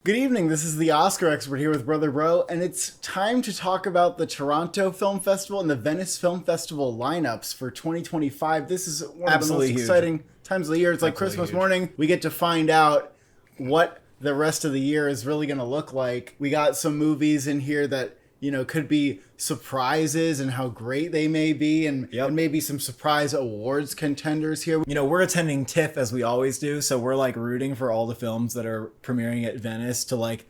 Good evening, this is the Oscar expert here with Brother Bro, and it's time to talk about the Toronto Film Festival and the Venice Film Festival lineups for 2025. This is one of the most exciting times of the year. It's like Christmas morning. We get to find out what the rest of the year is really going to look like. We got some movies in here that, you know, could be surprises and how great they may be, and maybe some surprise awards contenders here. You know, we're attending TIFF as we always do, so we're like rooting for all the films that are premiering at Venice to like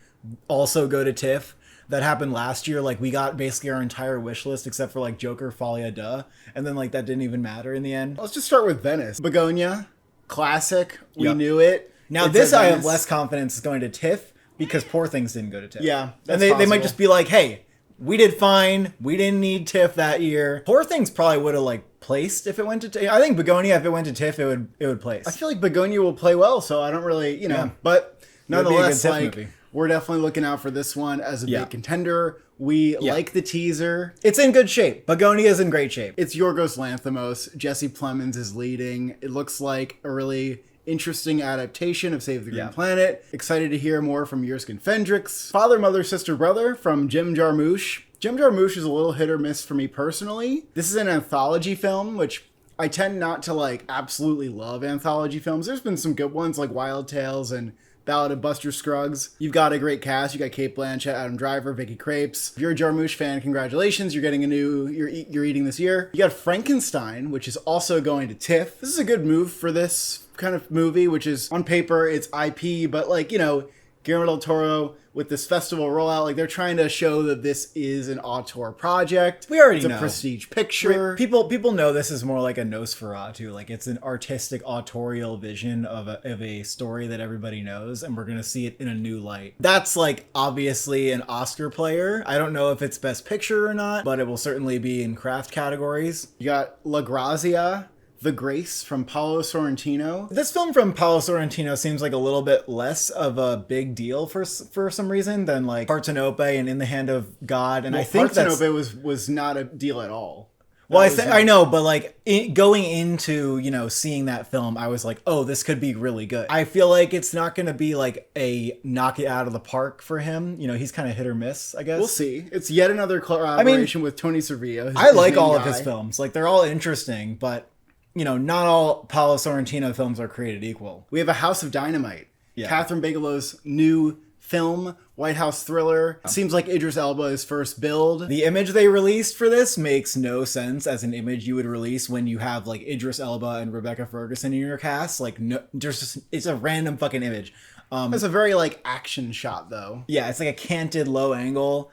also go to TIFF. That happened last year. Like, we got basically our entire wish list except for like Joker, Folia, Duh, and then like that didn't even matter in the end. Let's just start with Venice. Begonia, classic. We knew it. Now this I have less confidence is going to TIFF because Poor Things didn't go to TIFF. Yeah, and they might just be like, hey, we did fine. We didn't need TIFF that year. Poor Things probably would have like placed if it went to TIFF. I think Begonia, if it went to TIFF, it would place. I feel like Begonia will play well, so I don't really, but nonetheless, like, we're definitely looking out for this one as a big contender. We like the teaser. It's in good shape. Begonia's in great shape. It's Yorgos Lanthimos. Jesse Plemons is leading. It looks like a really interesting adaptation of Save the Green Planet. Excited to hear more from Yerskin Fendrix. Father, Mother, Sister, Brother from Jim Jarmusch. Jim Jarmusch is a little hit or miss for me personally. This is an anthology film, which I tend not to like absolutely love anthology films. There's been some good ones like Wild Tales and Ballad of Buster Scruggs. You've got a great cast. You got Cate Blanchett, Adam Driver, Vicky Krieps. If you're a Jarmusch fan, congratulations. You're getting you're eating this year. You got Frankenstein, which is also going to TIFF. This is a good move for this kind of movie, which is on paper, it's IP, but like, Guillermo del Toro with this festival rollout, like they're trying to show that this is an auteur project. We already know. It's a prestige picture. People know this is more like a Nosferatu. Like, it's an artistic autorial vision of a story that everybody knows, and we're going to see it in a new light. That's like obviously an Oscar player. I don't know if it's Best Picture or not, but it will certainly be in craft categories. You got La Grazia, The Grace from Paolo Sorrentino. This film from Paolo Sorrentino seems like a little bit less of a big deal for some reason than like Partenope and In the Hand of God. And I think Partenope was not a deal at all. Well, I know, but like going into, seeing that film, I was like, oh, this could be really good. I feel like it's not going to be like a knock it out of the park for him. He's kind of hit or miss, I guess. We'll see. It's yet another collaboration with Tony Servia. I like all of his films. Like, they're all interesting, but not all Paolo Sorrentino films are created equal. We have A House of Dynamite. Yeah. Catherine Bigelow's new film, White House thriller. Seems like Idris Elba is first billed. The image they released for this makes no sense as an image you would release when you have like Idris Elba and Rebecca Ferguson in your cast. Like, no, it's a random fucking image. It's a very like action shot though. Yeah, it's like a canted low angle.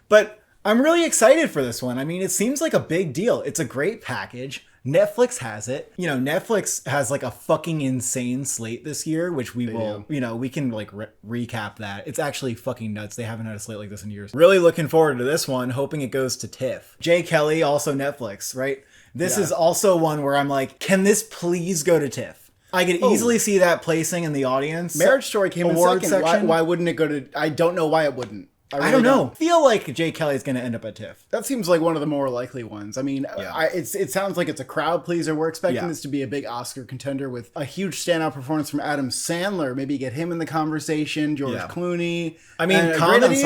But I'm really excited for this one. I mean, it seems like a big deal. It's a great package. Netflix has it. Netflix has like a fucking insane slate this year, which we we can like recap that. It's actually fucking nuts. They haven't had a slate like this in years. Really looking forward to this one, hoping it goes to TIFF. Jay Kelly, also Netflix, right? This is also one where I'm like, can this please go to TIFF? I could easily see that placing in the audience. Marriage Story came in second. Why wouldn't it go to... I don't know why it wouldn't. I don't know. I feel like Jay Kelly's going to end up at TIFF. That seems like one of the more likely ones. I mean, it sounds like it's a crowd pleaser. We're expecting this to be a big Oscar contender with a huge standout performance from Adam Sandler. Maybe get him in the conversation. George Clooney. I mean, comedies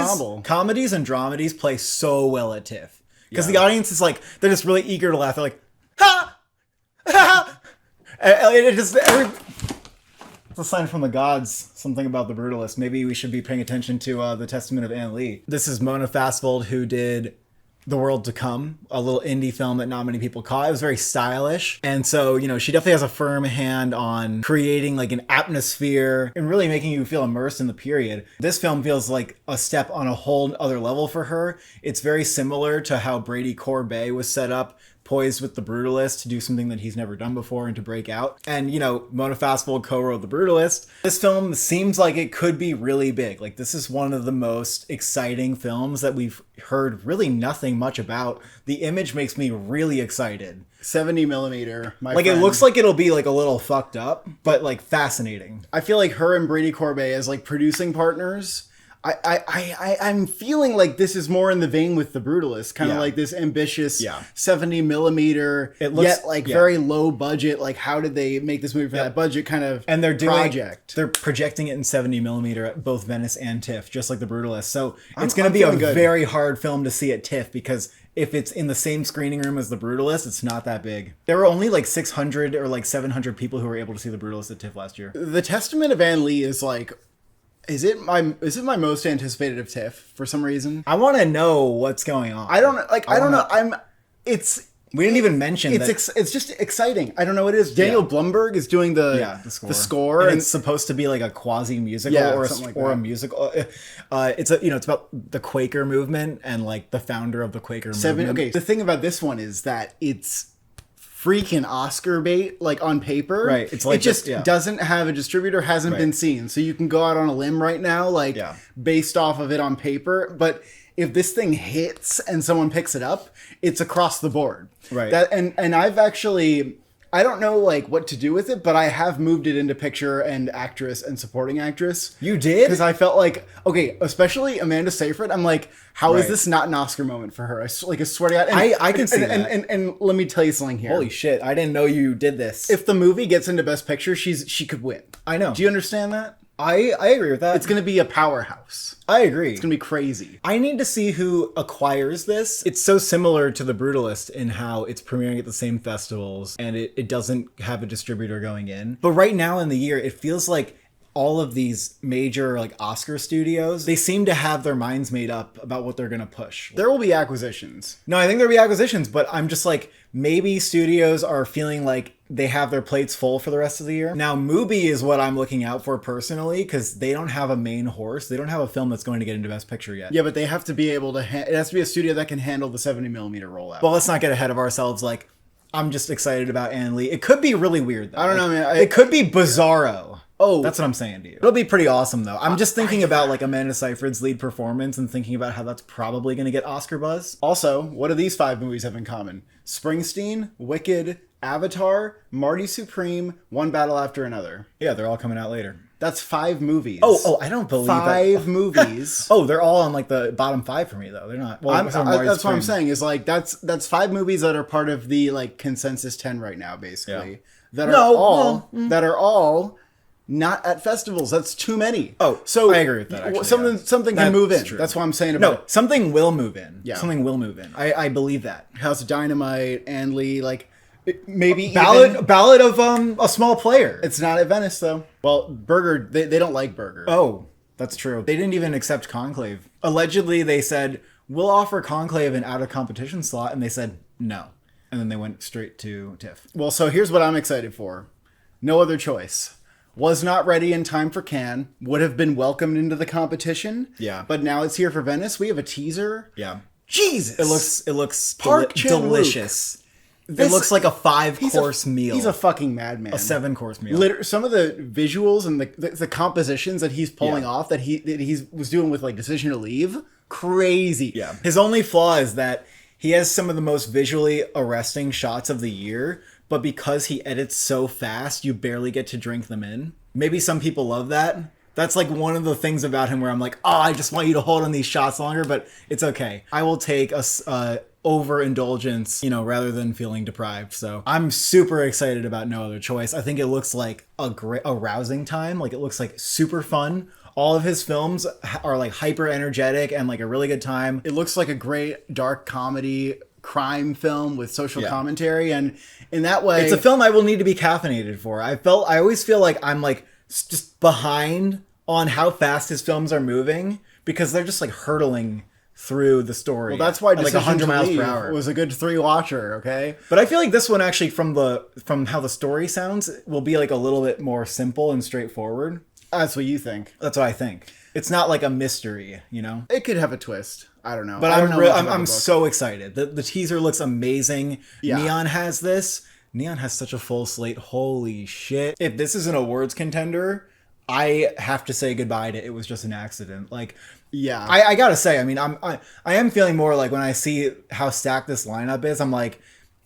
and dramedies play so well at TIFF. Because the audience is like, they're just really eager to laugh. They're like, ha! Ha! It's a sign from the gods, something about The Brutalist. Maybe we should be paying attention to The Testament of Anne Lee. This is Mona Fastvold, who did The World to Come, a little indie film that not many people caught. It was very stylish. And so, she definitely has a firm hand on creating like an atmosphere and really making you feel immersed in the period. This film feels like a step on a whole other level for her. It's very similar to how Brady Corbet was set up, poised with The Brutalist to do something that he's never done before and to break out. And, Mona Fastvold co-wrote The Brutalist. This film seems like it could be really big. Like, this is one of the most exciting films that we've heard really nothing much about. The image makes me really excited. 70 millimeter, my like friend. It looks like it'll be like a little fucked up, but like fascinating. I feel like her and Brady Corbet as like producing partners, I'm feeling like this is more in the vein with The Brutalist, kind of like this ambitious 70 millimeter, yet like very low budget. Like, how did they make this movie for that budget kind of and they're doing, project? They're projecting it in 70 millimeter at both Venice and TIFF, just like The Brutalist. So it's going to be a very hard film to see at TIFF because if it's in the same screening room as The Brutalist, it's not that big. There were only like 600 or like 700 people who were able to see The Brutalist at TIFF last year. The Testament of An Lee is like, is it my most anticipated of TIFF for some reason? I want to know what's going on. I don't know. We didn't even mention that. It's just exciting. I don't know what it is. Daniel Blumberg is doing the score. And it's supposed to be like a quasi musical or a musical. It's about the Quaker movement and like the founder of the Quaker movement. Okay, the thing about this one is that it's freaking Oscar bait, like on paper. Right. It's like it just doesn't have a distributor, hasn't been seen. So you can go out on a limb right now, like based off of it on paper. But if this thing hits and someone picks it up, it's across the board. Right. And I've actually, I don't know like what to do with it, but I have moved it into picture and actress and supporting actress. You did? Because I felt like, okay, especially Amanda Seyfried, I'm like, how is this not an Oscar moment for her? I swear to God. And, I can see that. And let me tell you something here. Holy shit, I didn't know you did this. If the movie gets into Best Picture, she could win. I know. Do you understand that? I agree with that. It's going to be a powerhouse. I agree. It's going to be crazy. I need to see who acquires this. It's so similar to The Brutalist in how it's premiering at the same festivals and it doesn't have a distributor going in. But right now in the year, it feels like all of these major like Oscar studios, they seem to have their minds made up about what they're going to push. There will be acquisitions. No, I think there'll be acquisitions, but I'm just like, maybe studios are feeling like they have their plates full for the rest of the year. Now, Mubi is what I'm looking out for personally, because they don't have a main horse. They don't have a film that's going to get into Best Picture yet. Yeah, but they have to be able to, it has to be a studio that can handle the 70 millimeter rollout. Well, let's not get ahead of ourselves. Like, I'm just excited about An Lee. It could be really weird, though. I don't know, man. It could be bizarro. Oh, that's what I'm saying to you. It'll be pretty awesome, though. I'm just thinking about like Amanda Seyfried's lead performance and thinking about how that's probably going to get Oscar buzz. Also, what do these 5 movies have in common? Springsteen, Wicked, Avatar, Marty Supreme, One Battle After Another. Yeah, they're all coming out later. That's 5 movies. Oh, I don't believe 5 movies. Oh, they're all on like the bottom 5 for me though. They're not. Well, that's what I'm saying. Is like that's 5 movies that are part of the like consensus 10 right now, basically. Yeah. That are all not at festivals. That's too many. Oh, so I agree with that. Actually, something can move in. True. That's what I'm saying about it. Something will move in. Yeah, something will move in. I believe that. House of Dynamite, An Lee, like maybe ballad of a small player. It's not at Venice though. Well, Burger, they don't like Burger. Oh, that's true. They didn't even accept Conclave. Allegedly, they said we'll offer Conclave an out of competition slot, and they said no, and then they went straight to TIFF. Well, so here's what I'm excited for. No Other Choice. Was not ready in time for Cannes. Would have been welcomed into the competition. Yeah. But now it's here for Venice. We have a teaser. Yeah. Jesus. It looks delicious. It looks like a 5-course meal. He's a fucking madman. A 7-course meal. Some of the visuals and the compositions that he's pulling off that he was doing with like Decision to Leave, crazy. Yeah. His only flaw is that he has some of the most visually arresting shots of the year, but because he edits so fast, you barely get to drink them in. Maybe some people love that. That's like one of the things about him where I'm like, oh, I just want you to hold on these shots longer, but it's okay. I will take a overindulgence, rather than feeling deprived. So I'm super excited about No Other Choice. I think it looks like a rousing time. Like it looks like super fun. All of his films are like hyper energetic and like a really good time. It looks like a great dark comedy crime film with social commentary, and in that way it's a film I will need to be caffeinated for. I always feel like I'm like just behind on how fast his films are moving because they're just like hurtling through the story. Well, that's why like 100 miles per hour was a good 3-watcher. Okay, but I feel like this one actually from how the story sounds will be like a little bit more simple and straightforward. That's what you think. That's what I think. It's not like a mystery, It could have a twist. I don't know. But I'm so excited. The teaser looks amazing. Yeah. Neon has this. Neon has such a full slate. Holy shit. If this is an awards contender, I have to say goodbye to It Was Just an Accident. Like, yeah. I gotta say, I mean, I am feeling more like when I see how stacked this lineup is, I'm like,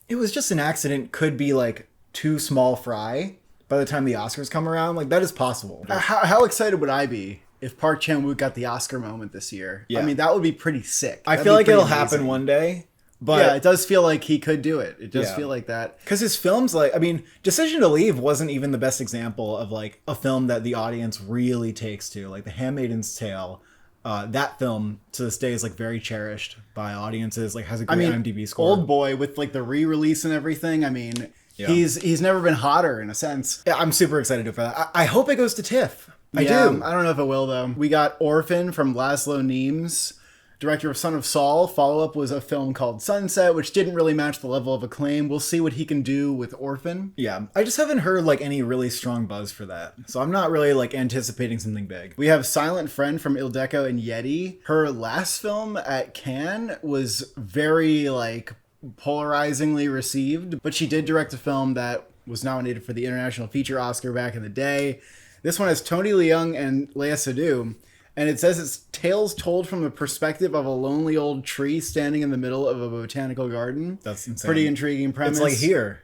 It Was Just an Accident could be like too small fry by the time the Oscars come around. Like, that is possible. How excited would I be if Park Chan-wook got the Oscar moment this year. Yeah. I mean, that would be pretty sick. I That'd feel be like pretty it'll amazing. happen one day. But yeah, it does feel like he could do it. It does Yeah. feel like that. because his films, like, I mean, Decision to Leave wasn't even the best example of like a film that the audience really takes to. Like The Handmaid's Tale, that film to this day is like very cherished by audiences. Like has a great IMDb score. Old Boy with like the re-release and everything. I mean, Yeah. he's never been hotter in a sense. Yeah, I'm super excited for that. I hope it goes to TIFF. I Yeah, do. I don't know if it will though. We got Orphan from Laszlo Nemes, director of Son of Saul. Follow-up was a film called Sunset, which didn't really match the level of acclaim. We'll see what he can do with Orphan. Yeah, I just haven't heard like any really strong buzz for that, so I'm not really like anticipating something big. We have Silent Friend from Ildeko and Yeti. Her last film at Cannes was very like polarizingly received, but she did direct a film that was nominated for the International Feature Oscar back in the day. This one has Tony Leung and Lea Seydoux, and it says it's tales told from the perspective of a lonely old tree standing in the middle of a botanical garden. That's insane. Pretty intriguing premise. It's like Here.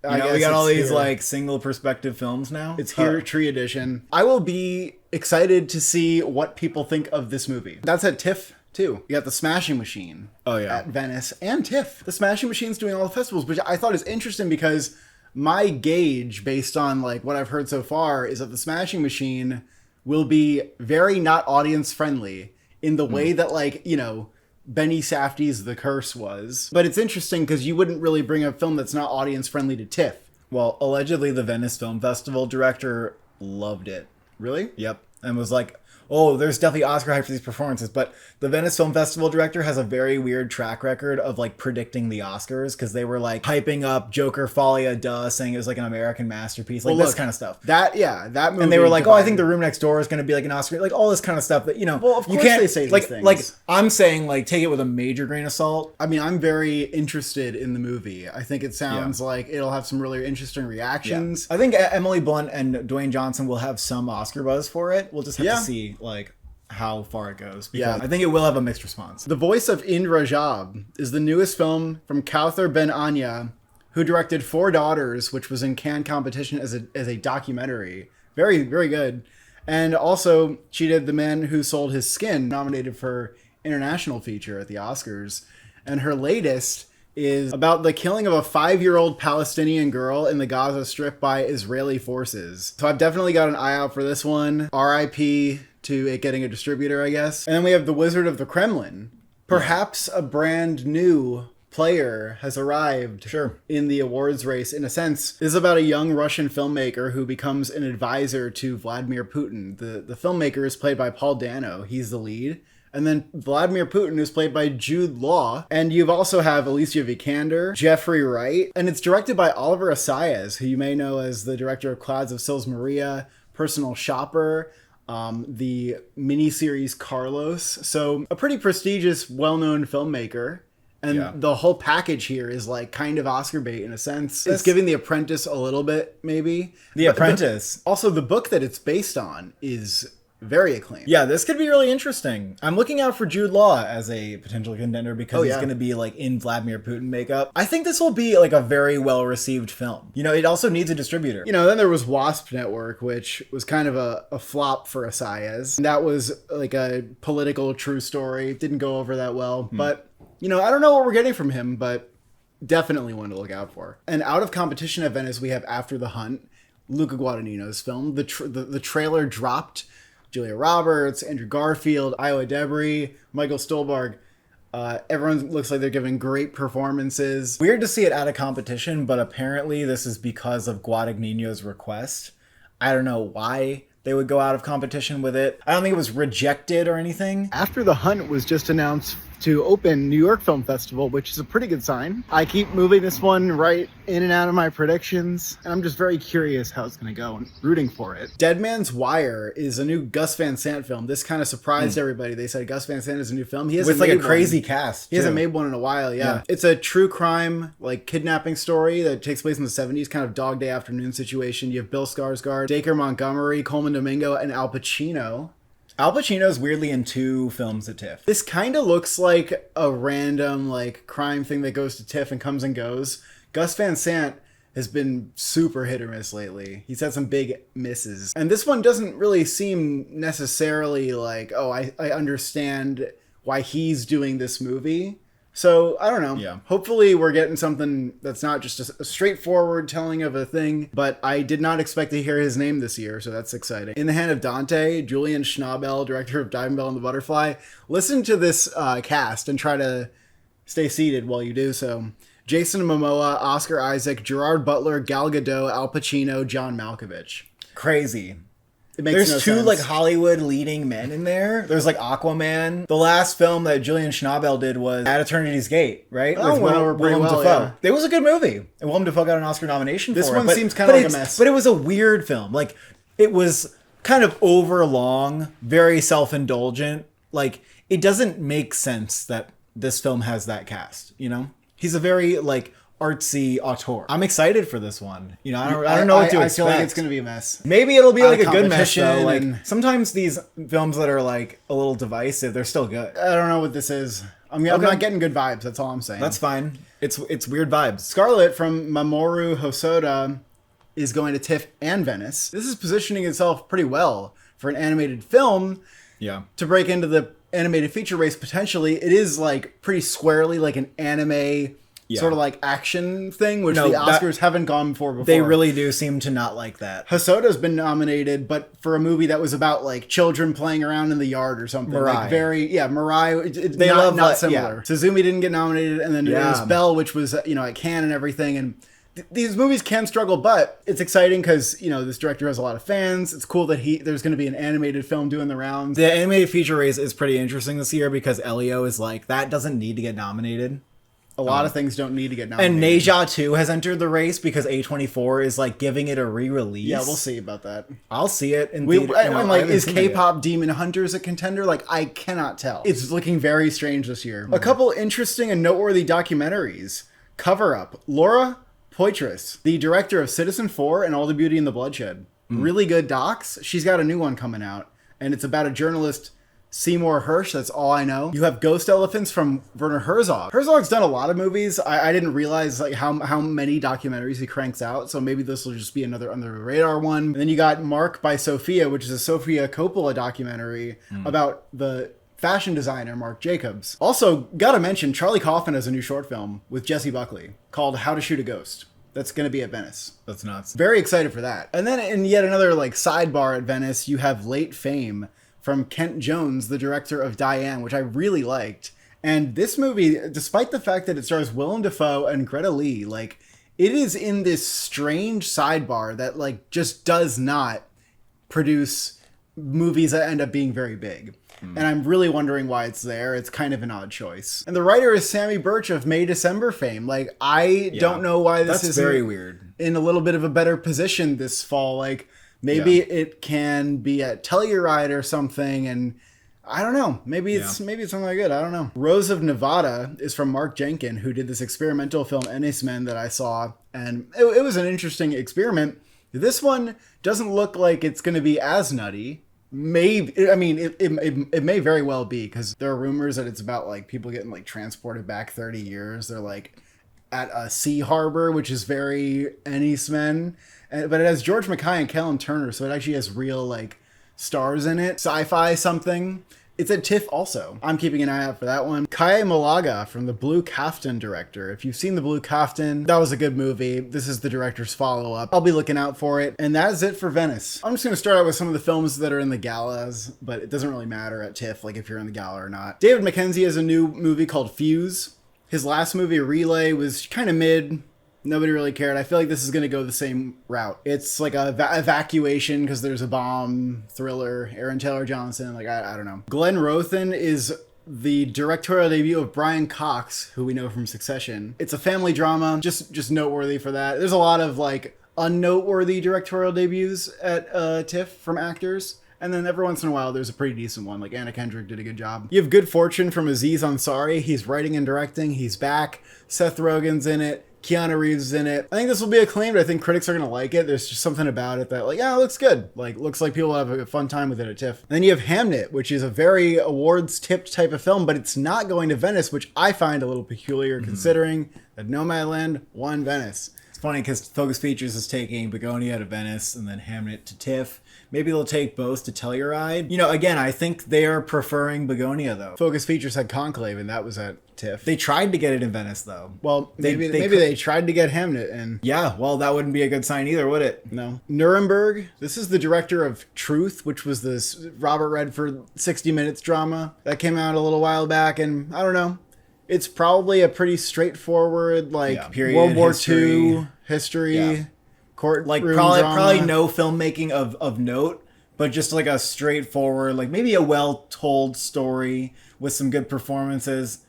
I You know, guess we got all it's these Here. like single perspective films now. It's Here, Tree Edition. I will be excited to see what people think of this movie. That's at TIFF too. You got the Smashing Machine. Oh, yeah. At Venice and TIFF. The Smashing Machine's doing all the festivals, which I thought is interesting because my gauge based on like what I've heard so far is that the Smashing Machine will be very not audience friendly in the way that like, you know, Benny Safdie's The Curse was. But it's interesting because you wouldn't really bring a film that's not audience friendly to TIFF. Well, allegedly the Venice Film Festival director loved it. Really? Yep. And was like, oh, there's definitely Oscar hype for these performances. But the Venice Film Festival director has a very weird track record of like predicting the Oscars because they were like hyping up Joker Folia Duh, saying it was like an American masterpiece, like Well, this look, kind of stuff. That movie. And they were like, oh, I think divided. The Room Next Door is going to be like an Oscar, like all this kind of stuff that, you know, Well, of you course can't they say these like, things. like I'm saying, like, take it with a major grain of salt. I mean, I'm very interested in the movie. I think it sounds like it'll have some really interesting reactions. I think Emily Blunt and Dwayne Johnson will have some Oscar buzz for it. We'll just have Yeah. to see, like, how far it goes. Yeah. I think it will have a mixed response. The voice of Indra Jab is the newest film from Kauthar Ben Anya, who directed Four Daughters, which was in Cannes competition as a documentary. Very, very good. And also, she did The Man Who Sold His Skin, nominated for International Feature at the Oscars. And her latest is about the killing of a 5-year-old Palestinian girl in the Gaza Strip by Israeli forces. So I've definitely got an eye out for this one. RIP to it getting a distributor, I guess. And then we have The Wizard of the Kremlin. Perhaps a brand new player has arrived in the awards race, in a sense. This is about a young Russian filmmaker who becomes an advisor to Vladimir Putin. The filmmaker is played by Paul Dano. He's the lead. And then Vladimir Putin is played by Jude Law. And you also have Alicia Vikander, Jeffrey Wright. And it's directed by Oliver Assayas, who you may know as the director of Clouds of Sils Maria, Personal Shopper, the miniseries Carlos. So a pretty prestigious, well-known filmmaker. And the whole package here is like kind of Oscar bait in a sense. It's giving The Apprentice a little bit, maybe. The Apprentice. Also, the book that it's based on is very acclaimed. Yeah, this could be really interesting. I'm looking out for Jude Law as a potential contender because he's yeah. going to be like in Vladimir Putin makeup. I think this will be like a very well-received film. You know, it also needs a distributor. You know, then there was Wasp Network, which was kind of a flop for Assayas. That was like a political true story. It didn't go over that well. But, you know, I don't know what we're getting from him, but definitely one to look out for. And out of competition at Venice, we have After the Hunt, Luca Guadagnino's film. The trailer dropped. Julia Roberts, Andrew Garfield, Iowa Debris, Michael Stolberg. Everyone looks like they're giving great performances. Weird to see it out of competition, but apparently this is because of Guadagnino's request. I don't know why they would go out of competition with it. I don't think it was rejected or anything. After the Hunt was just announced to open New York Film Festival, which is a pretty good sign. I keep moving this one right in and out of my predictions, and I'm just very curious how it's going to go and rooting for it. Dead Man's Wire is a new Gus Van Sant film. This kind of surprised everybody. They said Gus Van Sant is a new film. He hasn't With like a made crazy one. cast. He hasn't too. made one in a while, yeah. It's a true crime, like kidnapping story that takes place in the 70s, kind of Dog Day Afternoon situation. You have Bill Skarsgård, Dacre Montgomery, Coleman Domingo, and Al Pacino. Al Pacino's weirdly in 2 films at TIFF. This kind of looks like a random like crime thing that goes to TIFF and comes and goes. Gus Van Sant has been super hit or miss lately. He's had some big misses. And this one doesn't really seem necessarily like, oh, I understand why he's doing this movie. So, I don't know. Yeah. Hopefully we're getting something that's not just a straightforward telling of a thing, but I did not expect to hear his name this year, so that's exciting. In the Hand of Dante, Julian Schnabel, director of Diving Bell and the Butterfly. Listen to this cast and try to stay seated while you do so. Jason Momoa, Oscar Isaac, Gerard Butler, Gal Gadot, Al Pacino, John Malkovich. Crazy. It makes There's no two sense. like Hollywood leading men in there. There's like Aquaman. The last film that Julian Schnabel did was At Eternity's Gate, right? Oh, went over pretty well, yeah. It was a good movie. And Willem Dafoe got an Oscar nomination This for it. one seems kind of like a mess. But it was a weird film. Like, it was kind of overlong, very self-indulgent. Like, it doesn't make sense that this film has that cast, you know? He's a very, like, artsy auteur. I'm excited for this one. You know, I don't know what to expect. I feel like it's going to be a mess. Maybe it'll be like a good mess, competition though. Like, and- sometimes these films that are, like, a little divisive, they're still good. I don't know what this is. I'm not getting good vibes, that's all I'm saying. That's fine. It's weird vibes. Scarlet from Mamoru Hosoda is going to TIFF and Venice. This is positioning itself pretty well for an animated film Yeah. to break into the animated feature race potentially. It is like pretty squarely like an anime sort of like action thing, which the Oscars haven't gone for before. They really do seem to not like that. Hosoda's been nominated, but for a movie that was about like children playing around in the yard or something. Mirai. Like Mirai. They love not that, similar. yeah. Suzumi didn't get nominated, and then there was Yeah. Belle, which was at Cannes and everything. And these movies can struggle, but it's exciting because this director has a lot of fans. It's cool that there's going to be an animated film doing the rounds. The animated feature race is pretty interesting this year because Elio is like, that doesn't need to get nominated. A lot of things don't need to get nominated. And Neja 2 has entered the race because A24 is like giving it a re-release. Yeah, we'll see about that. I'll see it. In Is K-pop Demon Hunters a contender? Like, I cannot tell. It's looking very strange this year. A couple interesting and noteworthy documentaries. Cover Up. Laura Poitras, the director of Citizen 4 and All the Beauty and the Bloodshed. Really good docs. She's got a new one coming out, and it's about a journalist, Seymour Hersh. That's all I know. You have Ghost Elephants from Werner Herzog. Herzog's done a lot of movies. I didn't realize like how many documentaries he cranks out, so maybe this will just be another under the radar one. And then you got Mark by Sophia, which is a Sofia Coppola documentary about the fashion designer Marc Jacobs. Also, gotta mention, Charlie Kaufman has a new short film with Jesse Buckley called How to Shoot a Ghost. That's going to be at Venice. That's nuts. Very excited for that. And then in yet another like sidebar at Venice, you have Late Fame from Kent Jones, the director of Diane, which I really liked. And this movie, despite the fact that it stars Willem Dafoe and Greta Lee, like, it is in this strange sidebar that like just does not produce movies that end up being very big. And I'm really wondering why it's there. It's kind of an odd choice. And the writer is Sammy Birch of May December fame. Like, I don't know why this is very weird. In a little bit of a better position this fall. Like, maybe it can be at Telluride or something, and I don't know. Maybe it's something like good. I don't know. Rose of Nevada is from Mark Jenkin, who did this experimental film Ennis Men that I saw, and it was an interesting experiment. This one doesn't look like it's going to be as nutty. Maybe, I mean, it may very well be, because there are rumors that it's about like people getting like transported back 30 years. They're like at a sea harbor, which is very Ennis Men. But it has George Mackay and Callum Turner, so it actually has real like stars in it. Sci-fi something. It's at TIFF also. I'm keeping an eye out for that one. Kaye Malaga from the Blue Kaftan director. If you've seen the Blue Kaftan, that was a good movie. This is the director's follow-up. I'll be looking out for it. And that is it for Venice. I'm just going to start out with some of the films that are in the galas, but it doesn't really matter at TIFF, like if you're in the gala or not. David Mackenzie has a new movie called Fuse. His last movie, Relay, was kind of mid. Nobody really cared. I feel like this is going to go the same route. It's like a evacuation because there's a bomb thriller. Aaron Taylor Johnson, like, I don't know. Glenn Rothen is the directorial debut of Brian Cox, who we know from Succession. It's a family drama, just noteworthy for that. There's a lot of like unnoteworthy directorial debuts at TIFF from actors. And then every once in a while, there's a pretty decent one. Like Anna Kendrick did a good job. You have Good Fortune from Aziz Ansari. He's writing and directing. He's back. Seth Rogen's in it. Keanu Reeves is in it. I think this will be acclaimed. I think critics are going to like it. There's just something about it that, like, yeah, it looks good. Like, looks like people have a fun time with it at TIFF. And then you have Hamnet, which is a very awards-tipped type of film, but it's not going to Venice, which I find a little peculiar considering that Nomadland won Venice. funny because Focus Features is taking Begonia to Venice and then Hamnet to TIFF. Maybe they'll take both to Telluride. You know, again, I think they are preferring Begonia, though. Focus Features had Conclave, and that was at TIFF. They tried to get it in Venice, though. Well, maybe they tried to get Hamnet in. Yeah, well, that wouldn't be a good sign either, would it? No. Nuremberg. This is the director of Truth, which was this Robert Redford 60 Minutes drama that came out a little while back, and I don't know. It's probably a pretty straightforward, like, period World War history. II history, court like room probably drama. no filmmaking of note, but just like a straightforward, like maybe a well-told story with some good performances.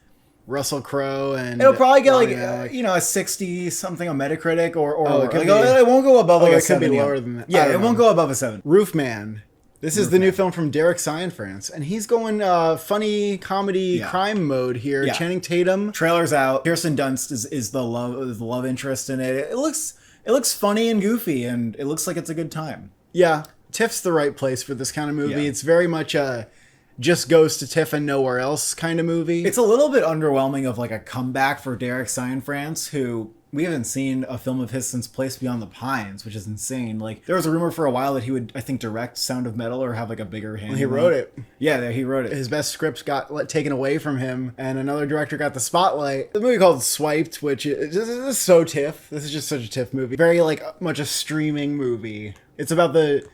Russell Crowe and It'll probably get Rami like Malek. a 60 something on Metacritic or it could like, be- it won't go above like a it could be 70. lower than that. I Yeah, don't it won't know. go above a 7. Roofman. This is the new film from Derek Cianfrance, and he's going funny comedy crime mode here. Yeah. Channing Tatum. Trailer's out. Kirsten Dunst is the love interest in it. It looks funny and goofy, and it looks like it's a good time. Yeah, TIFF's the right place for this kind of movie. Yeah. It's very much a just goes to TIFF and nowhere else kind of movie. It's a little bit underwhelming of like a comeback for Derek Cianfrance, who we haven't seen a film of his since Place Beyond the Pines, which is insane. Like there was a rumor for a while that he would, I think, direct Sound of Metal or have like a bigger hand. He wrote it. Yeah, he wrote it. His best scripts got taken away from him, and another director got the spotlight. The movie called Swiped, which is so TIFF. This is just such a TIFF movie. Very like much a streaming movie. It's about the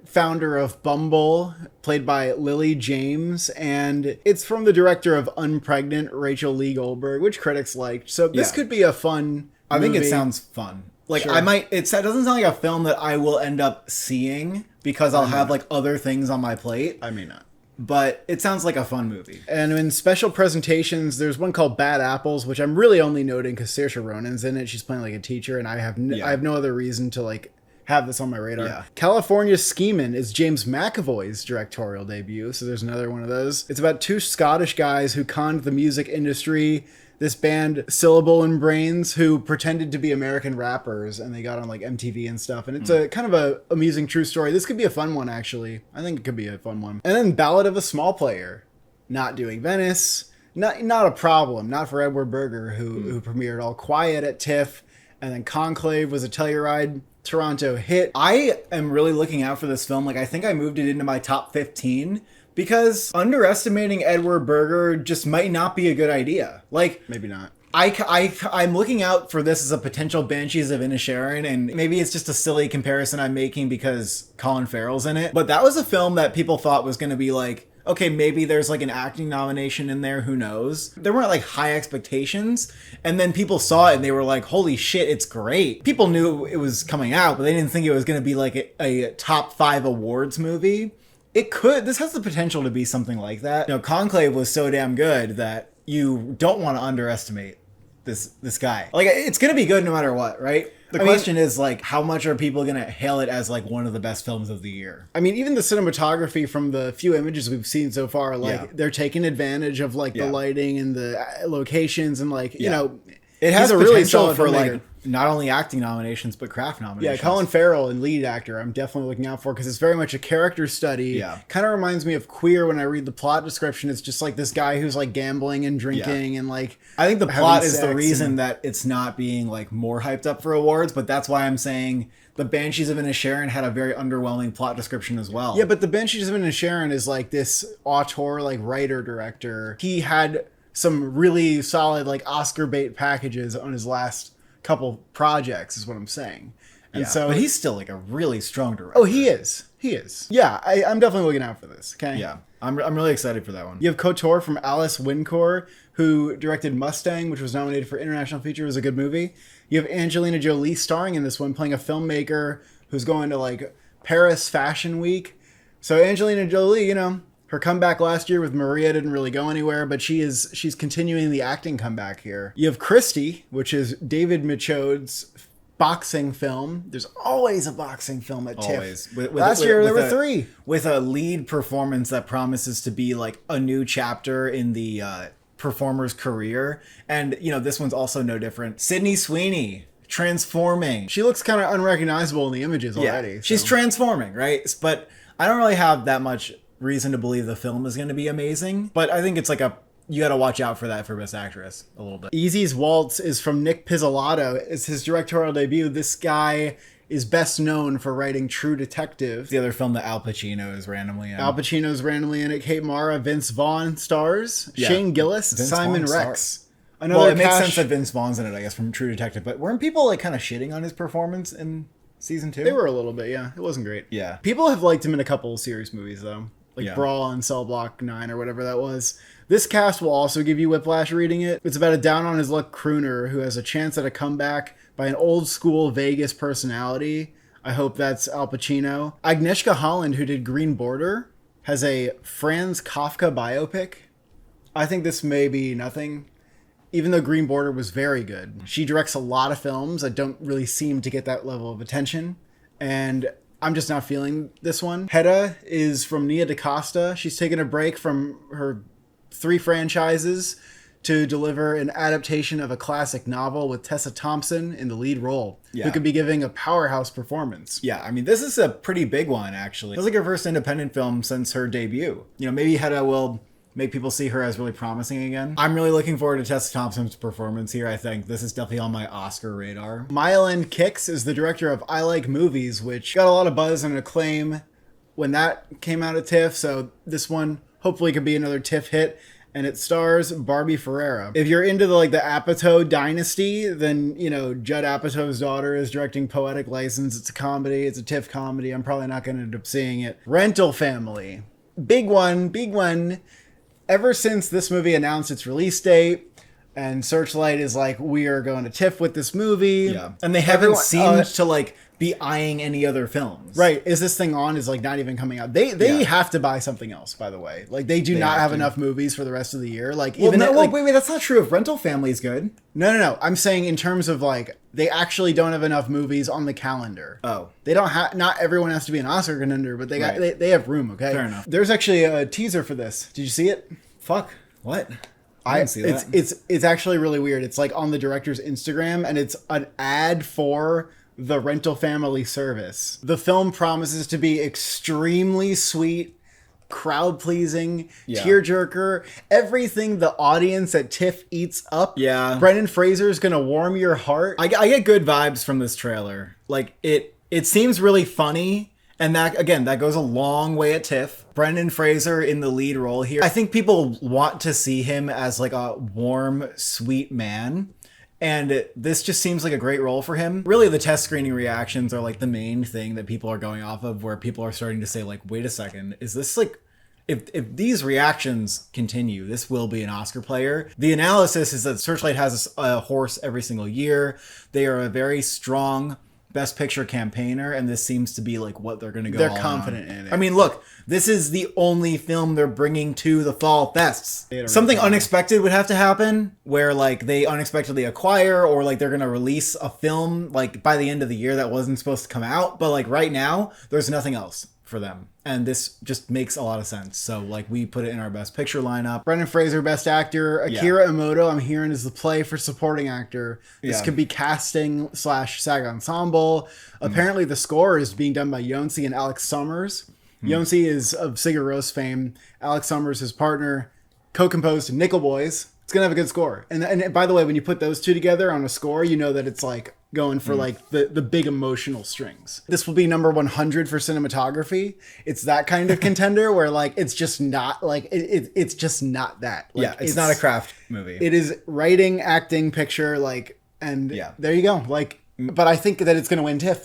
founder of Bumble, played by Lily James, and it's from the director of Unpregnant, Rachel Lee Goldberg, which critics liked. So this could be a fun I think it movie. sounds fun. Like Sure. I might. It doesn't sound like a film that I will end up seeing because I'll have like other things on my plate. I may not. But it sounds like a fun movie. And in special presentations, there's one called Bad Apples, which I'm really only noting because Saoirse Ronan's in it. She's playing like a teacher, and I have no other reason to like have this on my radar. Yeah. California Schemin' is James McAvoy's directorial debut, so there's another one of those. It's about two Scottish guys who conned the music industry, this band Syllable and Brains, who pretended to be American rappers, and they got on like MTV and stuff. And it's a kind of a amusing true story. This could be a fun one, actually. I think it could be a fun one. And then Ballad of a Small Player, not doing Venice. Not a problem. Not for Edward Berger, who premiered All Quiet at TIFF, and then Conclave was a Telluride Toronto hit. I am really looking out for this film. Like I think I moved it into my top 15 because underestimating Edward Berger just might not be a good idea. Like Maybe not. I'm looking out for this as a potential Banshees of Inisherin, and maybe it's just a silly comparison I'm making because Colin Farrell's in it. But that was a film that people thought was going to be like, okay, maybe there's like an acting nomination in there, who knows? There weren't like high expectations, and then people saw it and they were like, holy shit, it's great. People knew it was coming out, but they didn't think it was going to be like a top 5 awards movie. This has the potential to be something like that. You know, Conclave was so damn good that you don't want to underestimate this guy. Like, it's gonna be good no matter what, right? The question is like, how much are people gonna hail it as like one of the best films of the year? I mean, even the cinematography from the few images we've seen so far, like they're taking advantage of like the lighting and the locations, and like you know, It has he's a really potential solid for filmmaker. like not only acting nominations but craft Yeah, nominations. Colin Farrell and lead actor, I'm definitely looking out for because it's very much a character study. Yeah. Kind of reminds me of Queer when I read the plot description. It's just like this guy who's like gambling and drinking and like. I think the having plot is sex the reason that it's not being like more hyped up for awards, but that's why I'm saying the Banshees of Inisherin had a very underwhelming plot description as well. Yeah, but the Banshees of Inisherin is like this auteur, like writer director. He had some really solid like Oscar bait packages on his last couple projects, is what I'm saying. And so but he's still like a really strong director. Oh, he is. Yeah, I'm definitely looking out for this. Okay. Yeah, I'm really excited for that one. You have KOTOR from Alice Wincour, who directed Mustang, which was nominated for International Feature. It was a good movie. You have Angelina Jolie starring in this one, playing a filmmaker who's going to like Paris Fashion Week. So Angelina Jolie, you know, her comeback last year with Maria didn't really go anywhere, but she's continuing the acting comeback here. You have Christie, which is David Michaud's boxing film. There's always a boxing film at Always. TIFF. Last year there were 3. With a lead performance that promises to be like a new chapter in the performer's career. And, you know, this one's also no different. Sydney Sweeney, transforming. She looks kind of unrecognizable in the images already. She's transforming, right? But I don't really have that much reason to believe the film is going to be amazing. But I think it's like a you got to watch out for that for Best Actress a little bit. Easy's Waltz is from Nick Pizzolatto. It's his directorial debut. This guy is best known for writing True Detective. The other film that Al Pacino is randomly in. Al Pacino's randomly in it. Kate Mara, Vince Vaughn stars. Yeah. Shane Gillis, Vince Simon Vaughn Rex. Well, it makes sense that Vince Vaughn's in it, I guess, from True Detective. But weren't people like kind of shitting on his performance in season 2? They were a little bit, yeah. It wasn't great. Yeah. People have liked him in a couple of serious movies, though. Like Brawl and Cell Block 9 or whatever that was. This cast will also give you whiplash reading it. It's about a down-on-his-luck crooner who has a chance at a comeback by an old-school Vegas personality. I hope that's Al Pacino. Agnieszka Holland, who did Green Border, has a Franz Kafka biopic. I think this may be nothing, even though Green Border was very good. She directs a lot of films that don't really seem to get that level of attention, and I'm just not feeling this one. Hedda is from Nia DaCosta. She's taken a break from her 3 franchises to deliver an adaptation of a classic novel with Tessa Thompson in the lead role, who could be giving a powerhouse performance. Yeah, I mean, this is a pretty big one, actually. It's like her first independent film since her debut. You know, maybe Hedda will make people see her as really promising again. I'm really looking forward to Tessa Thompson's performance here, I think. This is definitely on my Oscar radar. Mile End Kicks is the director of I Like Movies, which got a lot of buzz and acclaim when that came out at TIFF, so this one hopefully could be another TIFF hit. And it stars Barbie Ferreira. If you're into the Apatow dynasty, then, you know, Judd Apatow's daughter is directing Poetic License. It's a comedy. It's a TIFF comedy. I'm probably not going to end up seeing it. Rental Family. Big one. Big one. Ever since this movie announced its release date, and Searchlight is like, we are going to TIFF with this movie. Yeah. And they haven't seemed to, be eyeing any other films. Right. Is this thing on? Is not even coming out. They have to buy something else, by the way. They do not have enough movies for the rest of the year. Wait, that's not true. If Rental Family is good. No. I'm saying in terms of they actually don't have enough movies on the calendar. Oh. They don't have, not everyone has to be an Oscar contender, but they have room, okay? Fair enough. There's actually a teaser for this. Did you see it? Fuck. What? I didn't see that. It's actually really weird. It's on the director's Instagram, and it's an ad for the Rental Family service. The film promises to be extremely sweet, crowd-pleasing, tearjerker, everything the audience at TIFF eats up. Yeah. Brendan Fraser's gonna warm your heart. I get good vibes from this trailer. It seems really funny, and that goes a long way at TIFF. Brendan Fraser in the lead role here. I think people want to see him as a warm, sweet man. And this just seems like a great role for him. Really, the test screening reactions are the main thing that people are going off of, where people are starting to say wait a second, is this if these reactions continue, this will be an Oscar player. The analysis is that Searchlight has a horse every single year. They are a very strong Best Picture campaigner, and this seems to be what they're going to go. They're confident in it. I mean, look, this is the only film they're bringing to the fall fests. Something unexpected would have to happen, where they unexpectedly acquire, or they're going to release a film by the end of the year that wasn't supposed to come out. But right now, there's nothing else for them, and this just makes a lot of sense. So we put it in our Best Picture lineup. Brendan Fraser, Best Actor. Akira Emoto, I'm hearing, is the play for Supporting Actor. This could be casting / SAG Ensemble. Apparently the score is being done by Yonsei and Alex Summers. Yonsei is of Sigur Rós fame. Alex Summers, his partner, co-composed Nickel Boys. It's gonna have a good score. And by the way, when you put those two together on a score, you know that it's going for the big emotional strings. This will be number 100 for cinematography. It's that kind of contender where it's just not it's just not that. It's not a craft movie. It is writing, acting, picture, and there you go. But I think that it's gonna win TIFF.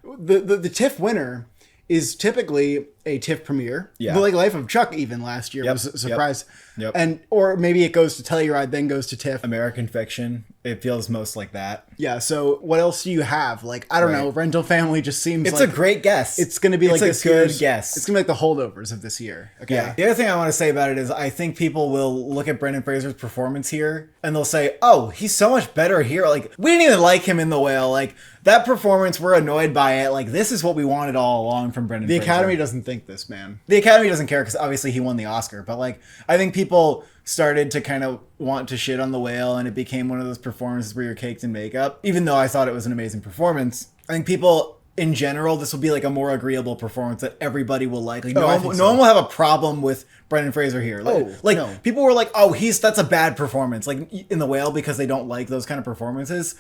The TIFF winner is typically a TIFF premiere. Yeah. But Life of Chuck even last year was a surprise. Yep. And or maybe it goes to Telluride, then goes to TIFF. American Fiction. It feels most like that. Yeah, so what else do you have? I don't know, Rental Family just seems it's a great guess. It's going to be this good guess. It's going to be the holdovers of this year. Okay. Yeah. The other thing I want to say about it is I think people will look at Brendan Fraser's performance here and they'll say, "Oh, he's so much better here. We didn't even like him in The Whale. That performance, we're annoyed by it. This is what we wanted all along from Brendan Fraser." The Academy doesn't think this, man. The Academy doesn't care because obviously he won the Oscar, but I think people started to kind of want to shit on The Whale, and it became one of those performances where you're caked in makeup. Even though I thought it was an amazing performance, I think people in general, this will be like a more agreeable performance that everybody will like. Like I no think so. one will have a problem with Brendan Fraser here. Like, no. people were like, oh, that's a bad performance, like in The Whale, because they don't like those kind of performances.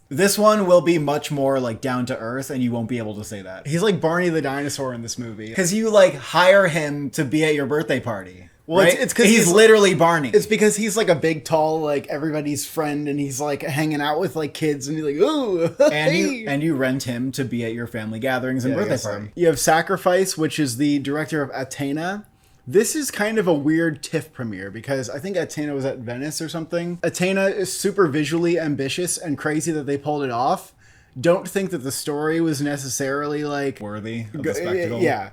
This one will be much more like down to earth, and you won't be able to say that. He's like Barney the dinosaur in this movie. Because you like hire him to be at your birthday party. Well, right? it's because he's literally Barney. It's because he's like a big, tall, like everybody's friend, and he's like hanging out with like kids, and he's like, ooh. and you rent him to be at your family gatherings and birthday party. You have Sacrifice, which is the director of Athena. This is kind of a weird TIFF premiere because I think Athena was at Venice or something. Athena is super visually ambitious and crazy that they pulled it off. Don't think that the story was necessarily like worthy of the spectacle. Yeah.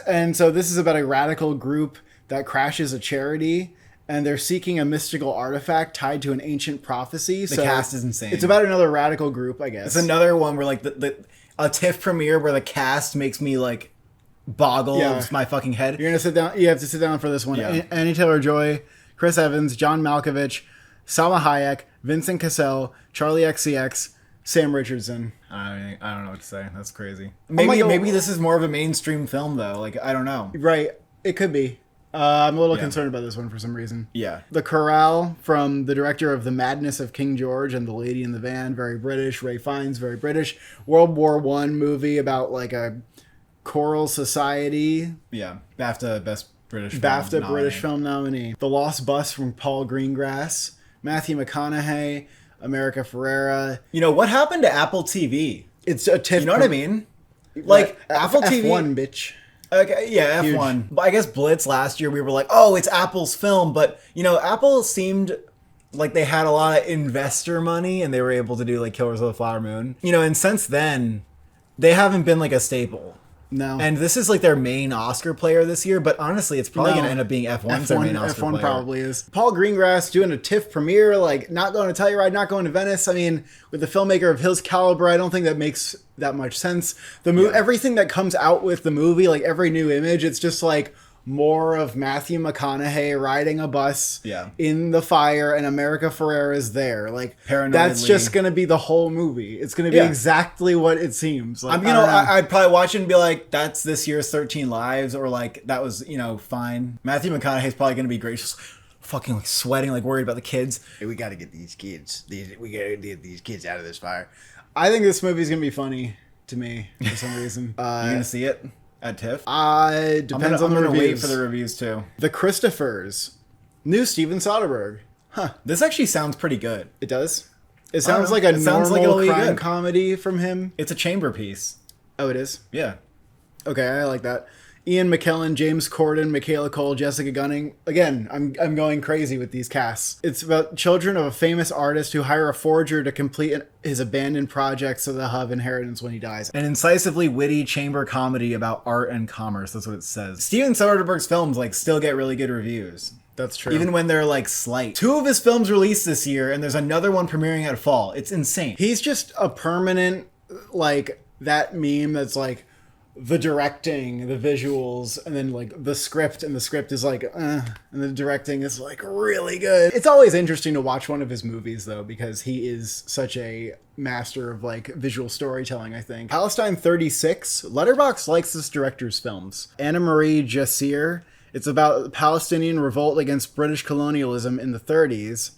And so this is about a radical group that crashes a charity, and they're seeking a mystical artifact tied to an ancient prophecy. The cast is insane. It's about another radical group, I guess. It's another one where like a TIFF premiere where the cast makes me like boggles my fucking head. You're gonna sit down. You have to sit down for this one. Yeah. Annie Taylor-Joy, Chris Evans, John Malkovich, Salma Hayek, Vincent Cassell, Charlie XCX, Sam Richardson. I don't know what to say. That's crazy. Maybe this is more of a mainstream film though. Like I don't know. Right. It could be. I'm a little concerned about this one for some reason. Yeah. The Chorale, from the director of The Madness of King George and The Lady in the Van, very British. Ray Fiennes, very British. World War I movie about like a choral society. Yeah. BAFTA Best British Film BAFTA nominee. British Film nominee. The Lost Bus from Paul Greengrass. Matthew McConaughey. America Ferrera. You know, what happened to Apple TV? It's a TIFF. You know what I mean? Like Apple TV. F1, bitch. Okay, yeah, F1. But I guess Blitz last year we were like, oh, it's Apple's film. But, you know, Apple seemed like they had a lot of investor money and they were able to do like Killers of the Flower Moon. You know, and since then, they haven't been like a staple. No. And this is like their main Oscar player this year, but honestly, it's probably going to end up being F1's their main Oscar F1 player. probably is. Paul Greengrass doing a TIFF premiere, like not going to Telluride, not going to Venice. I mean, with a filmmaker of his caliber, I don't think that makes that much sense. Everything that comes out with the movie, like every new image, it's just like more of Matthew McConaughey riding a bus in the fire, and America Ferrera is there. Like that's just gonna be the whole movie. It's gonna be exactly what it seems. Like, I'd probably watch it and be like, that's this year's 13 Lives, or like that was, fine. Matthew McConaughey's probably gonna be great. Just fucking like sweating, like worried about the kids. Hey, we gotta get these kids. We gotta get these kids out of this fire. I think this movie's gonna be funny to me for some reason. You gonna see it at TIFF? It depends on the reviews. I'm gonna wait for the reviews too. The Christophers, new Steven Soderbergh. This actually sounds pretty good. It does. It sounds like a normal crime comedy from him. It's a chamber piece. Oh, it is? Yeah. Okay, I like that. Ian McKellen, James Corden, Michaela Cole, Jessica Gunning. Again, I'm going crazy with these casts. It's about children of a famous artist who hire a forger to complete his abandoned project so they'll have inheritance when he dies. An incisively witty chamber comedy about art and commerce. That's what it says. Steven Soderbergh's films like still get really good reviews. That's true. Even when they're like slight. 2 of his films released this year, and there's another one premiering at fall. It's insane. He's just a permanent, like, that meme that's like, the directing, the visuals, and then like the script, and the script is like, and the directing is like really good. It's always interesting to watch one of his movies though, because he is such a master of like visual storytelling, I think. Palestine 36, Letterboxd likes this director's films. Anna Marie Jassir, it's about the Palestinian revolt against British colonialism in the 30s.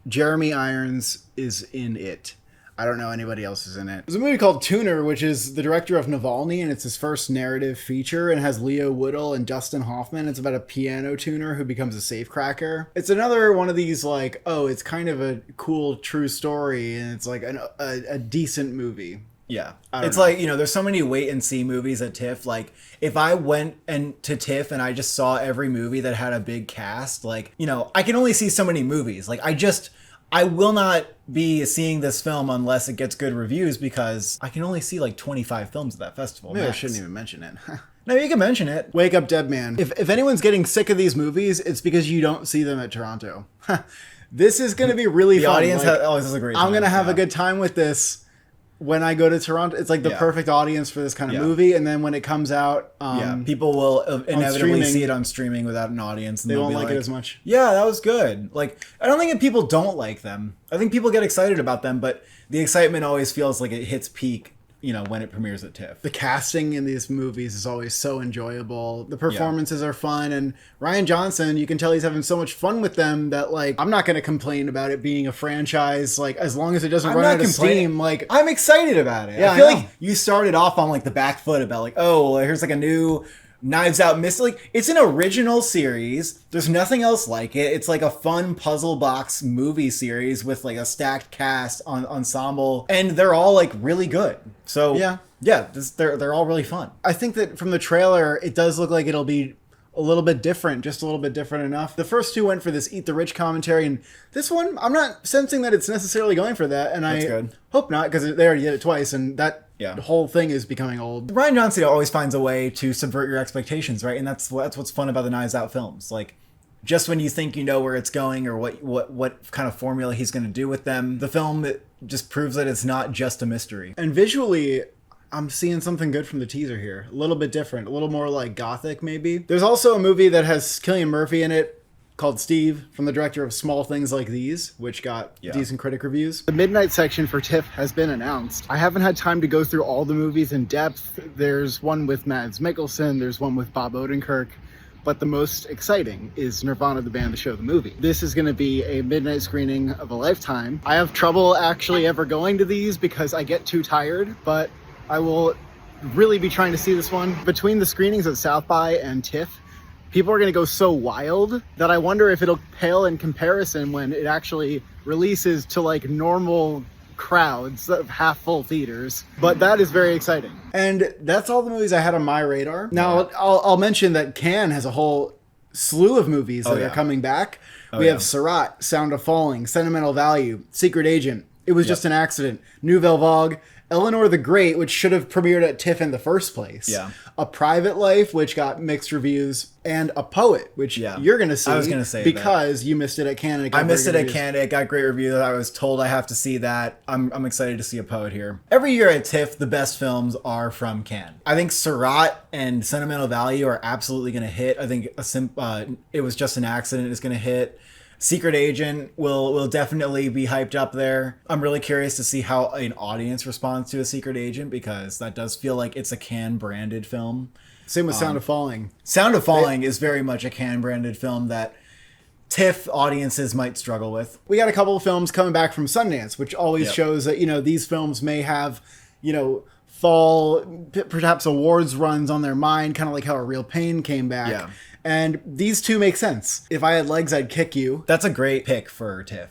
Jeremy Irons is in it. I don't know anybody else is in it. There's a movie called Tuner, which is the director of Navalny, and it's his first narrative feature, and has Leo Woodall and Dustin Hoffman. It's about a piano tuner who becomes a safecracker. It's another one of these, like, oh, it's kind of a cool true story, and it's like a decent movie. Yeah. It's like, there's so many wait and see movies at TIFF. Like, if I went to TIFF and I just saw every movie that had a big cast, like, I can only see so many movies. Like, I will not be seeing this film unless it gets good reviews, because I can only see like 25 films at that festival. Maybe I shouldn't even mention it. No, you can mention it. Wake Up Dead Man. If anyone's getting sick of these movies, it's because you don't see them at Toronto. This is going to be really fun. The audience this is a great time. I'm going to have a good time with this when I go to Toronto. It's like the perfect audience for this kind of movie. And then when it comes out, people will inevitably see it on streaming without an audience. And they won't like it as much. Yeah, that was good. Like, I don't think that people don't like them. I think people get excited about them, but the excitement always feels like it hits peak when it premieres at TIFF. The casting in these movies is always so enjoyable. The performances are fun, and Rian Johnson, you can tell he's having so much fun with them that like I'm not going to complain about it being a franchise. Like as long as it doesn't run out of steam, like I'm excited about it. Yeah, I feel like you started off on like the back foot about like, oh, well, here's like a new Knives Out mystery. Like, it's an original series. There's nothing else like it. It's like a fun puzzle box movie series with like a stacked cast on ensemble, and they're all like really good. So they're all really fun. I think that from the trailer, it does look like it'll be a little bit different, just a little bit different enough. The first two went for this eat the rich commentary, and this one, I'm not sensing that it's necessarily going for that, and That's I good. hope not, because they already did it twice, and that whole thing is becoming old. Rian Johnson always finds a way to subvert your expectations, right? And that's what's fun about the Knives Out films. Like, just when you think you know where it's going or what kind of formula he's going to do with them, the film just proves that it's not just a mystery. And visually, I'm seeing something good from the teaser here. A little bit different, a little more like gothic maybe. There's also a movie that has Cillian Murphy in it called Steve, from the director of Small Things Like These, which got decent critic reviews. The midnight section for TIFF has been announced. I haven't had time to go through all the movies in depth. There's one with Mads Mikkelsen, there's one with Bob Odenkirk, but the most exciting is Nirvana, the band, the show, the movie. This is going to be a midnight screening of a lifetime. I have trouble actually ever going to these because I get too tired, but I will really be trying to see this one. Between the screenings at South by and TIFF, people are going to go so wild that I wonder if it'll pale in comparison when it actually releases to like normal crowds of half full theaters. But that is very exciting. And that's all the movies I had on my radar. Now, I'll mention that Cannes has a whole slew of movies that are coming back. We have Surratt, Sound of Falling, Sentimental Value, Secret Agent, It Was Just an Accident, Nouvelle Vague, Eleanor the Great, which should have premiered at TIFF in the first place. Yeah. A Private Life, which got mixed reviews, and A Poet, which you're going to see. I was going to say because you missed it at Cannes. I missed it at Cannes. It got great reviews. I was told I have to see that. I'm excited to see A Poet here. Every year at TIFF, the best films are from Cannes. I think Surratt and Sentimental Value are absolutely going to hit. I think It Was Just an Accident is going to hit. Secret Agent will definitely be hyped up there. I'm really curious to see how an audience responds to A Secret Agent, because that does feel like it's a Cannes branded film. Same with Sound of Falling. Sound of Falling is very much a Cannes branded film that TIFF audiences might struggle with. We got a couple of films coming back from Sundance, which always shows that, these films may have, fall, perhaps awards runs on their mind, kind of like how A Real Pain came back. Yeah. And these two make sense. If I had legs, I'd kick you. That's a great pick for TIFF.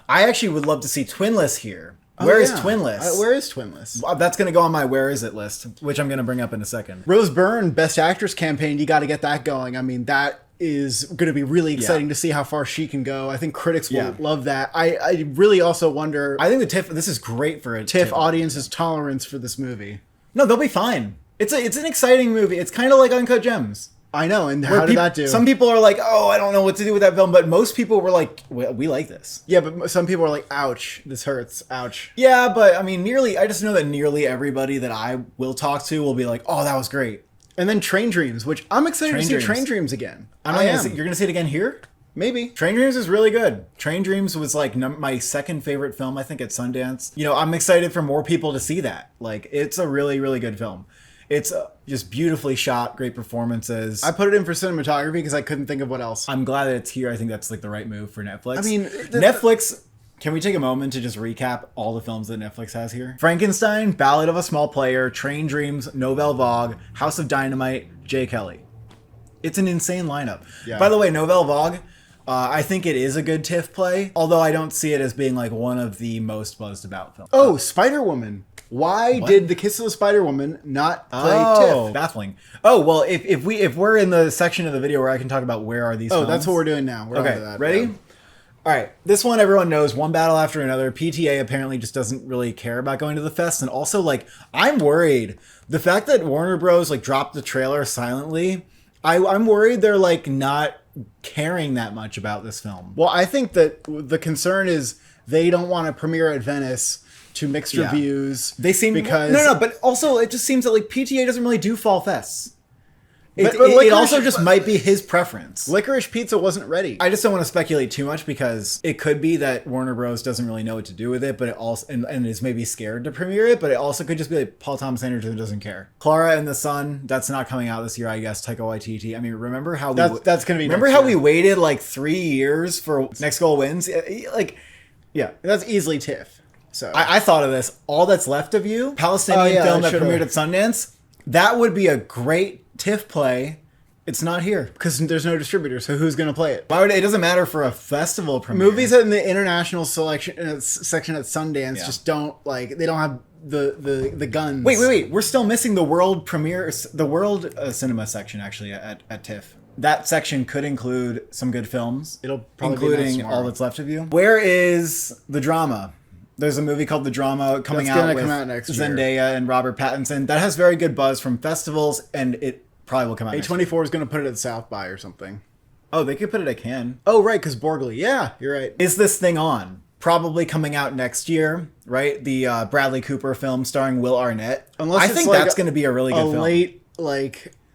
I actually would love to see Twinless here. Where is Twinless? Where is Twinless? That's going to go on my Where Is It list, which I'm going to bring up in a second. Rose Byrne, Best Actress campaign, you got to get that going. I mean, that is going to be really exciting to see how far she can go. I think critics will love that. I really also wonder... I think the TIFF, this is great for a TIFF audience's tolerance for this movie. No, they'll be fine. It's an exciting movie. It's kind of like Uncut Gems. I know, and how did that do? Some people are like, oh, I don't know what to do with that film, but most people were like, we like this. Yeah, but some people are like, ouch, this hurts, ouch. Yeah, but I mean, I just know that nearly everybody that I will talk to will be like, oh, that was great. And then Train Dreams, which I'm excited to see Train Dreams again. You're going to see it again here? Maybe. Train Dreams is really good. Train Dreams was like my second favorite film, I think, at Sundance. I'm excited for more people to see that. Like, it's a really, really good film. It's just beautifully shot, great performances. I put it in for cinematography because I couldn't think of what else. I'm glad that it's here. I think that's like the right move for Netflix. I mean, Netflix... Can we take a moment to just recap all the films that Netflix has here? Frankenstein, Ballad of a Small Player, Train Dreams, Nouvelle Vague, House of Dynamite, Jay Kelly. It's an insane lineup. Yeah. By the way, Nouvelle Vague, I think it is a good TIFF play, although I don't see it as being like one of the most buzzed about films. Oh, Spider-Woman. Why did The Kiss of the Spider-Woman not play TIFF? Baffling. Oh, well, if we're in the section of the video where I can talk about where are these films. That's what we're doing now. We're okay, that. Ready? Yeah. All right, this one everyone knows, One Battle After Another. PTA apparently just doesn't really care about going to the fest, and also, like, I'm worried. The fact that Warner Bros. Like dropped the trailer silently, I'm worried they're like not caring that much about this film. Well, I think that the concern is they don't want to premiere at Venice to mixed reviews. They seem because no, but also it just seems that like PTA doesn't really do fall fests. It also just might be his preference. Licorice Pizza wasn't ready. I just don't want to speculate too much because it could be that Warner Bros. Doesn't really know what to do with it, but it also and is maybe scared to premiere it, but it also could just be like Paul Thomas Anderson doesn't care. Clara and the Sun, that's not coming out this year, I guess. Taika Waititi. I mean, remember how that's gonna be. Remember how we waited like 3 years for Next Goal Wins? Like, yeah, that's easily TIFF. So I thought of this. All That's Left of You, Palestinian film that premiered at Sundance. That would be a great TIFF play. It's not here because there's no distributor. So who's going to play it? Why would it doesn't matter for a festival premiere? Movies in the international selection section at Sundance just don't they don't have the guns. Wait. We're still missing the world premiere, the world cinema section actually at TIFF. That section could include some good films. It'll probably including All That's Left of You. Where is the drama? There's a movie called The Drama coming out with next year. Zendaya and Robert Pattinson. That has very good buzz from festivals, and it probably will come out. A24 is going to put it at South by or something. Oh, they could put it at Cannes. Oh, right, because Borgley. Yeah, you're right. Is this thing on? Probably coming out next year, right? The Bradley Cooper film starring Will Arnett. I think that's going to be a really good film. Late,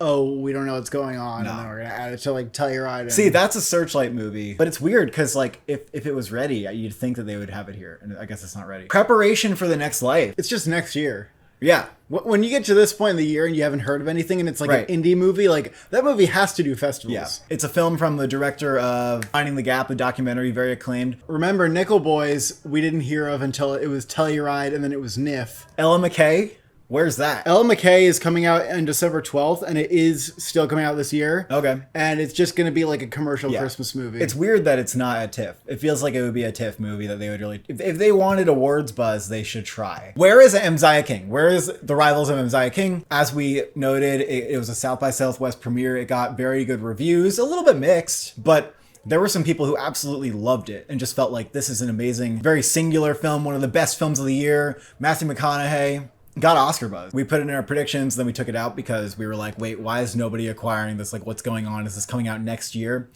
we don't know what's going on, and then we're going to add it to Telluride. See, that's a Searchlight movie. But it's weird, because if it was ready, you'd think that they would have it here. And I guess it's not ready. Preparation for the Next Life. It's just next year. Yeah. When you get to this point in the year and you haven't heard of anything and it's an indie movie, that movie has to do festivals. Yeah. It's a film from the director of Finding the Gap, the documentary, very acclaimed. Remember, Nickel Boys, we didn't hear of until it was Telluride and then it was NIFF. Ella McKay? Where's that? Ella McKay is coming out on December 12th, and it is still coming out this year. Okay. And it's just going to be like a commercial Christmas movie. It's weird that it's not a TIFF. It feels like it would be a TIFF movie that they would really... If they wanted awards buzz, they should try. Where is Mzia King? Where is The Rivals of Mzia King? As we noted, it was a South by Southwest premiere. It got very good reviews. A little bit mixed, but... There were some people who absolutely loved it and just felt like this is an amazing, very singular film, one of the best films of the year. Matthew McConaughey... got Oscar buzz. We put it in our predictions, then we took it out because we were like, wait, why is nobody acquiring this? What's going on? Is this coming out next year?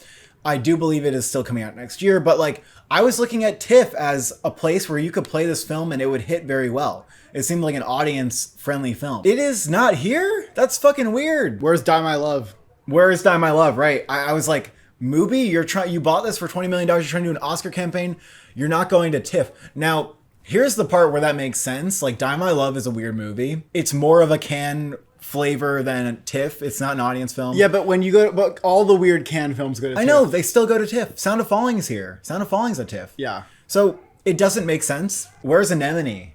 I do believe it is still coming out next year, but I was looking at TIFF as a place where you could play this film and it would hit very well. It seemed like an audience-friendly film. It is not here? That's fucking weird. Where's Die My Love? Where is Die My Love? Right. I was like, Mubi, you bought this for $20 million, you're trying to do an Oscar campaign, you're not going to TIFF. Now, here's the part where that makes sense. Die My Love is a weird movie. It's more of a Cannes flavor than TIFF. It's not an audience film. Yeah, but when you go to... all the weird Cannes films go to TIFF. I know, they still go to TIFF. Sound of Falling is here. Sound of Falling's at TIFF. Yeah. So, it doesn't make sense. Where's Anemone?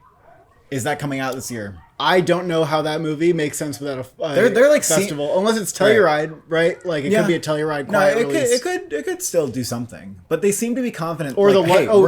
Is that coming out this year? I don't know how that movie makes sense without a they're festival, unless it's Telluride, right? It could be a Telluride quiet release. It could still do something, but they seem to be confident. Or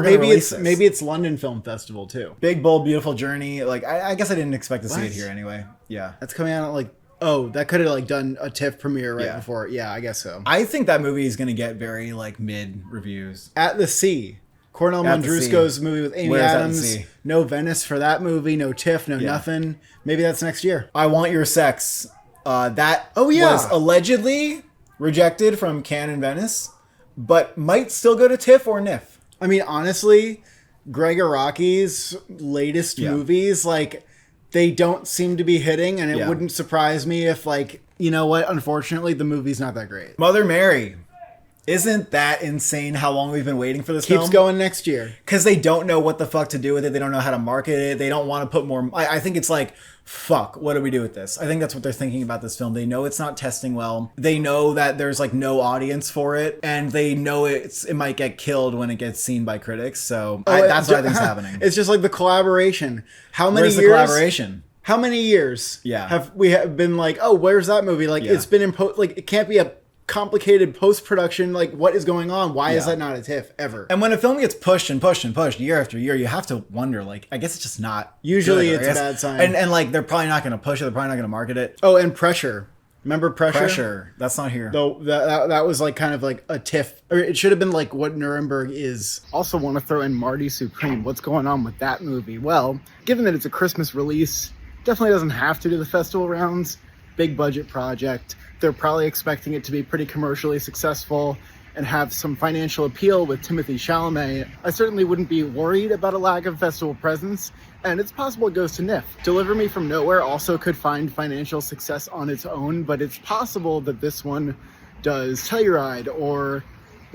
maybe it's London Film Festival too. Big Bold Beautiful Journey. I guess I didn't expect to see it here anyway. Yeah, that's coming out that could have done a TIFF premiere before. Yeah, I guess so. I think that movie is going to get very mid reviews. At the Sea. Cornel Mondrusco's movie with Amy Adams. No Venice for that movie. No TIFF. No nothing. Maybe that's next year. I Want Your Sex. Was allegedly rejected from Cannes and Venice, but might still go to TIFF or NIFF. I mean, honestly, Greg Araki's latest movies, they don't seem to be hitting, and it wouldn't surprise me if, you know what? Unfortunately, the movie's not that great. Mother Mary. Isn't that insane how long we've been waiting for this film? Keeps going next year. Because they don't know what the fuck to do with it. They don't know how to market it. They don't want to put more... I think it's fuck, what do we do with this? I think that's what they're thinking about this film. They know it's not testing well. They know that there's no audience for it. And they know it might get killed when it gets seen by critics. So that's what I think is happening. It's just the collaboration. Where's the collaboration? How many years have we been where's that movie? It's been in it can't be a complicated post-production, what is going on? Why is that not a TIFF ever? And when a film gets pushed and pushed and pushed year after year, you have to wonder, I guess it's just not usually good, it's a bad sign. And they're probably not going to push it, they're probably not going to market it. Oh, and Pressure. Remember Pressure? Pressure. That's not here. Though that was kind of a TIFF, or it should have been what Nuremberg is. Also want to throw in Marty Supreme. What's going on with that movie? Well, given that it's a Christmas release, definitely doesn't have to do the festival rounds. Big budget project. They're probably expecting it to be pretty commercially successful. and have some financial appeal with Timothée Chalamet, I certainly wouldn't be worried about a lack of festival presence, and it's possible it goes to TIFF. Deliver Me From Nowhere also could find financial success on its own, but it's possible that this one does Telluride or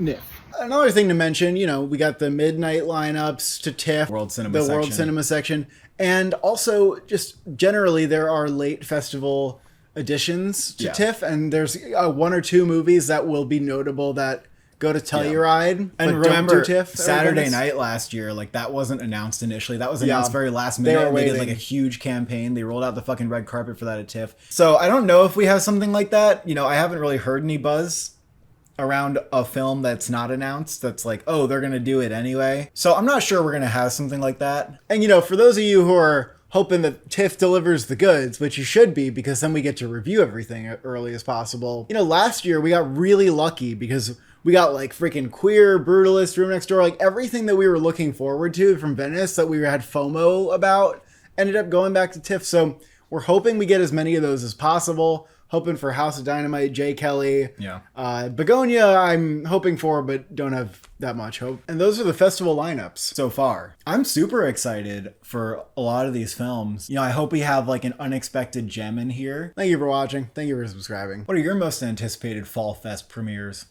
NIF. Another thing to mention, we got the midnight lineups to TIFF, World Cinema section, and also just generally there are late festival additions to TIFF, and there's one or two movies that will be notable that go to Telluride. And remember, Saturday Night last year, that wasn't announced initially. That was announced very last minute. They did a huge campaign. They rolled out the fucking red carpet for that at TIFF. So I don't know if we have something like that. I haven't really heard any buzz around a film that's not announced that's they're gonna do it anyway. So I'm not sure we're gonna have something like that. And for those of you who are hoping that TIFF delivers the goods, which you should be, because then we get to review everything as early as possible. Last year we got really lucky because we got freaking Queer, Brutalist, Room Next Door, everything that we were looking forward to from Venice that we had FOMO about ended up going back to TIFF. So we're hoping we get as many of those as possible. Hoping for House of Dynamite, J. Kelly. Begonia I'm hoping for, but don't have that much hope. And those are the festival lineups so far. I'm super excited for a lot of these films. I hope we have an unexpected gem in here. Thank you for watching. Thank you for subscribing. What are your most anticipated Fall Fest premieres?